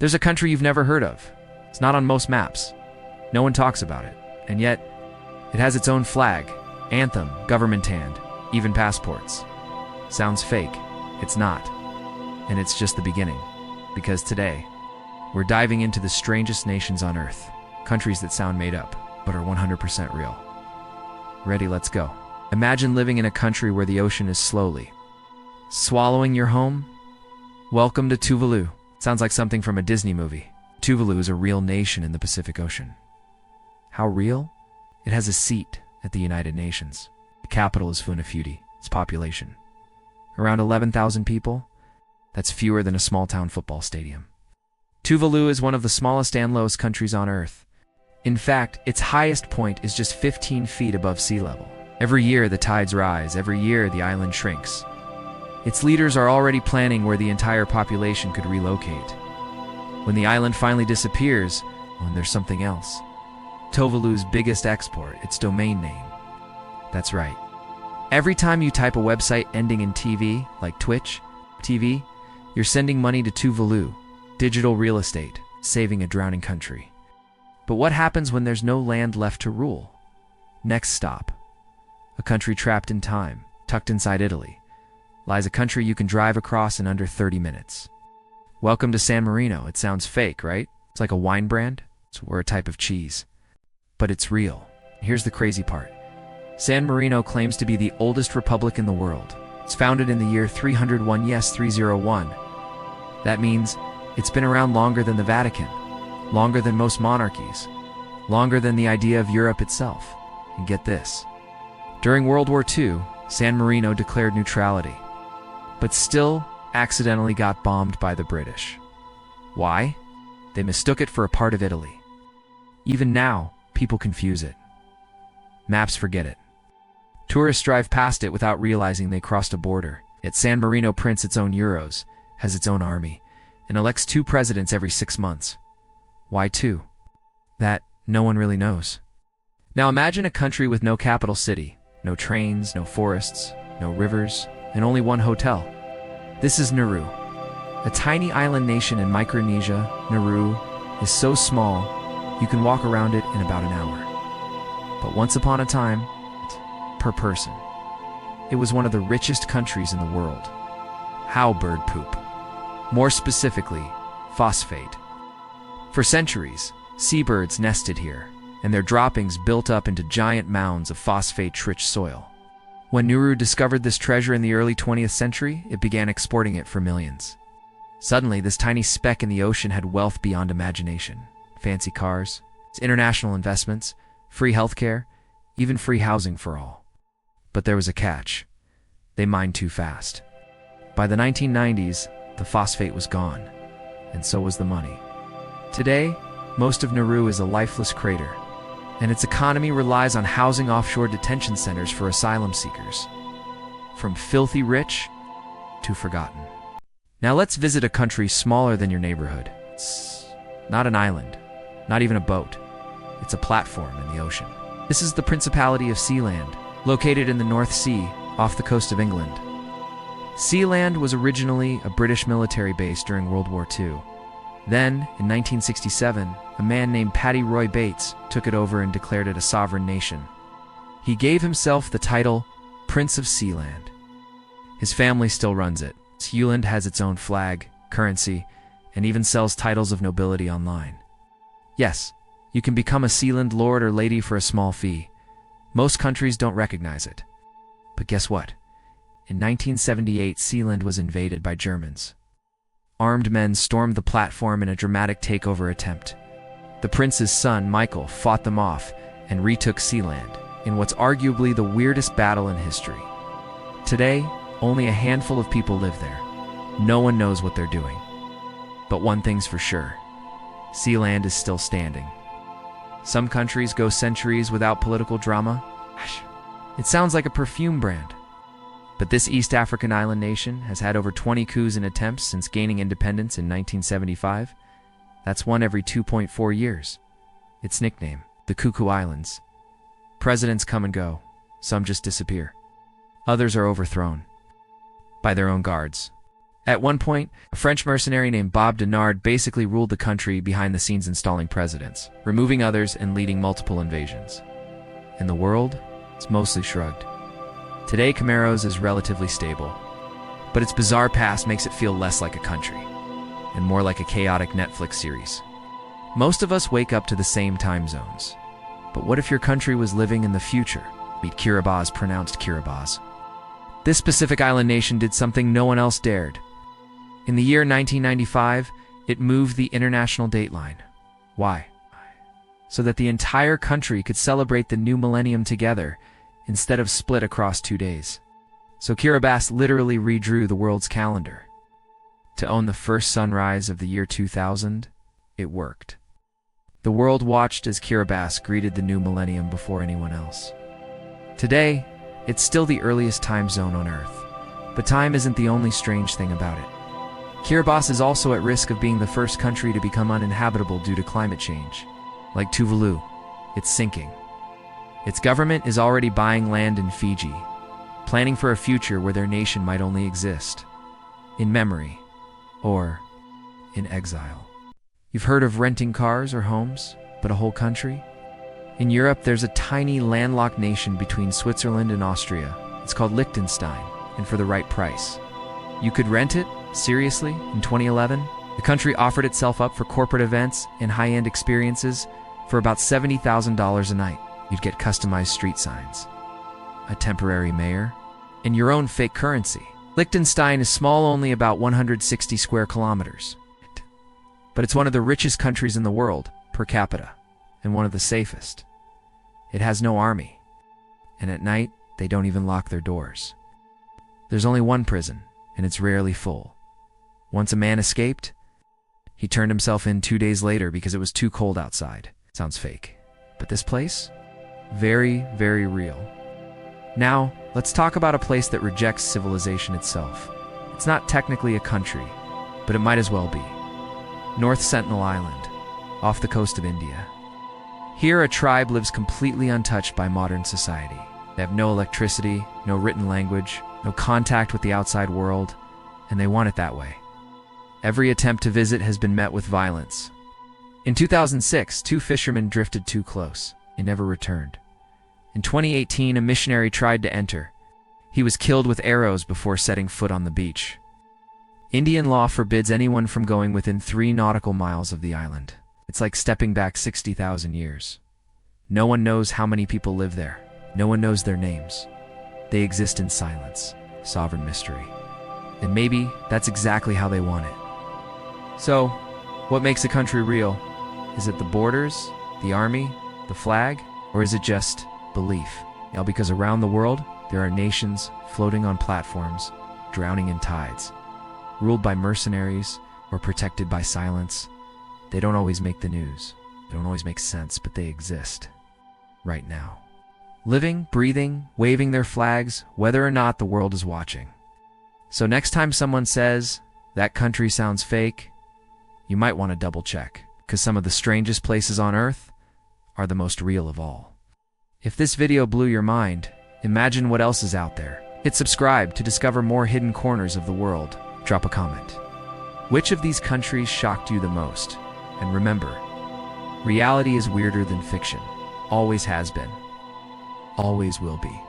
There's a country you've never heard of. It's not on most maps. No one talks about it. And yet, it has its own flag, anthem, government hand, even passports. Sounds fake. It's not. And it's just the beginning. Because today, we're diving into the strangest nations on Earth. Countries that sound made up, but are 100% real. Ready, let's go. Imagine living in a country where the ocean is slowly swallowing your home. Welcome to Tuvalu. Sounds like something from a Disney movie. Tuvalu is a real nation in the Pacific Ocean. How real? It has a seat at the United Nations. The capital is Funafuti. Its population, around 11,000 people. That's fewer than a small-town football stadium. Tuvalu is one of the smallest and lowest countries on Earth. In fact, its highest point is just 15 feet above sea level. Every year, the tides rise. Every year, the island shrinks. Its leaders are already planning where the entire population could relocate. When the island finally disappears, when there's something else. Tuvalu's biggest export, its domain name. That's right. Every time you type a website ending in TV, like Twitch TV, you're sending money to Tuvalu, digital real estate, saving a drowning country. But what happens when there's no land left to rule? Next stop. A country trapped in time, tucked inside Italy, lies a country you can drive across in under 30 minutes. Welcome to San Marino. It sounds fake, right? It's like a wine brand, or a type of cheese. But it's real. Here's the crazy part. San Marino claims to be the oldest republic in the world. It's founded in the year 301, yes, 301. That means it's been around longer than the Vatican, longer than most monarchies, longer than the idea of Europe itself. And get this. During World War II, San Marino declared neutrality, but still accidentally got bombed by the British. Why? They mistook it for a part of Italy. Even now, people confuse it. Maps forget it. Tourists drive past it without realizing they crossed a border. Yet San Marino prints its own euros, has its own army, and elects 2 presidents every 6 months. Why 2? That no one really knows. Now imagine a country with no capital city, no trains, no forests, no rivers, and only one hotel. This is Nauru. A tiny island nation in Micronesia, Nauru is so small you can walk around it in about an hour. But once upon a time, per person, it was one of the richest countries in the world. How bird poop. More specifically, phosphate. For centuries, seabirds nested here, and their droppings built up into giant mounds of phosphate-rich soil. When Nauru discovered this treasure in the early 20th century, it began exporting it for millions. Suddenly, this tiny speck in the ocean had wealth beyond imagination. Fancy cars, international investments, free healthcare, even free housing for all. But there was a catch. They mined too fast. By the 1990s, the phosphate was gone, and so was the money. Today, most of Nauru is a lifeless crater, and its economy relies on housing offshore detention centers for asylum seekers. From filthy rich to forgotten. Now let's visit a country smaller than your neighborhood. It's not an island, not even a boat. It's a platform in the ocean. This is the Principality of Sealand, located in the North Sea, off the coast of England. Sealand was originally a British military base during World War II. Then, in 1967, a man named Paddy Roy Bates took it over and declared it a sovereign nation. He gave himself the title Prince of Sealand. His family still runs it. Sealand has its own flag, currency, and even sells titles of nobility online. Yes, you can become a Sealand lord or lady for a small fee. Most countries don't recognize it. But guess what? In 1978, Sealand was invaded by Germans. Armed men stormed the platform in a dramatic takeover attempt. The prince's son, Michael, fought them off and retook Sealand in what's arguably the weirdest battle in history. Today, only a handful of people live there. No one knows what they're doing. But one thing's for sure. Sealand is still standing. Some countries go centuries without political drama. It sounds like a perfume brand. But this East African island nation has had over 20 coups and attempts since gaining independence in 1975. That's one every 2.4 years. Its nickname, the Cuckoo Islands. Presidents come and go. Some just disappear. Others are overthrown by their own guards. At one point, a French mercenary named Bob Denard basically ruled the country behind the scenes, installing presidents, removing others, and leading multiple invasions. In the world, it's mostly shrugged. Today, Comoros is relatively stable, but its bizarre past makes it feel less like a country and more like a chaotic Netflix series. Most of us wake up to the same time zones. But what if your country was living in the future? Meet Kiribati, pronounced Kiribati. This Pacific island nation did something no one else dared. In the year 1995, it moved the international dateline. Why? So that the entire country could celebrate the new millennium together instead of split across 2 days. So Kiribati literally redrew the world's calendar. To own the first sunrise of the year 2000, it worked. The world watched as Kiribati greeted the new millennium before anyone else. Today, it's still the earliest time zone on Earth, but time isn't the only strange thing about it. Kiribati is also at risk of being the first country to become uninhabitable due to climate change. Like Tuvalu, it's sinking. Its government is already buying land in Fiji, planning for a future where their nation might only exist in memory or in exile. You've heard of renting cars or homes, but a whole country? In Europe, there's a tiny landlocked nation between Switzerland and Austria. It's called Liechtenstein, and for the right price, you could rent it. Seriously, in 2011, the country offered itself up for corporate events and high-end experiences for about $70,000 a night. You'd get customized street signs, a temporary mayor, and your own fake currency. Liechtenstein is small, only about 160 square kilometers. But it's one of the richest countries in the world, per capita, and one of the safest. It has no army, and at night, they don't even lock their doors. There's only one prison, and it's rarely full. Once a man escaped, he turned himself in 2 days later because it was too cold outside. Sounds fake. But this place? Very, very real. Now, let's talk about a place that rejects civilization itself. It's not technically a country, but it might as well be. North Sentinel Island, off the coast of India. Here, a tribe lives completely untouched by modern society. They have no electricity, no written language, no contact with the outside world, and they want it that way. Every attempt to visit has been met with violence. In 2006, 2 fishermen drifted too close and never returned. In 2018, a missionary tried to enter. He was killed with arrows before setting foot on the beach. Indian law forbids anyone from going within 3 nautical miles of the island. It's like stepping back 60,000 years. No one knows how many people live there. No one knows their names. They exist in silence, sovereign mystery. And maybe that's exactly how they want it. So, what makes a country real? Is it the borders, the army, the flag, or is it just belief? Because around the world, there are nations floating on platforms, drowning in tides, ruled by mercenaries or protected by silence. They don't always make the news. They don't always make sense, but they exist. Right now. Living, breathing, waving their flags, whether or not the world is watching. So next time someone says, that country sounds fake, you might want to double check, because some of the strangest places on Earth are the most real of all. If this video blew your mind, imagine what else is out there. Hit subscribe to discover more hidden corners of the world. Drop a comment. Which of these countries shocked you the most? And remember, reality is weirder than fiction. Always has been. Always will be.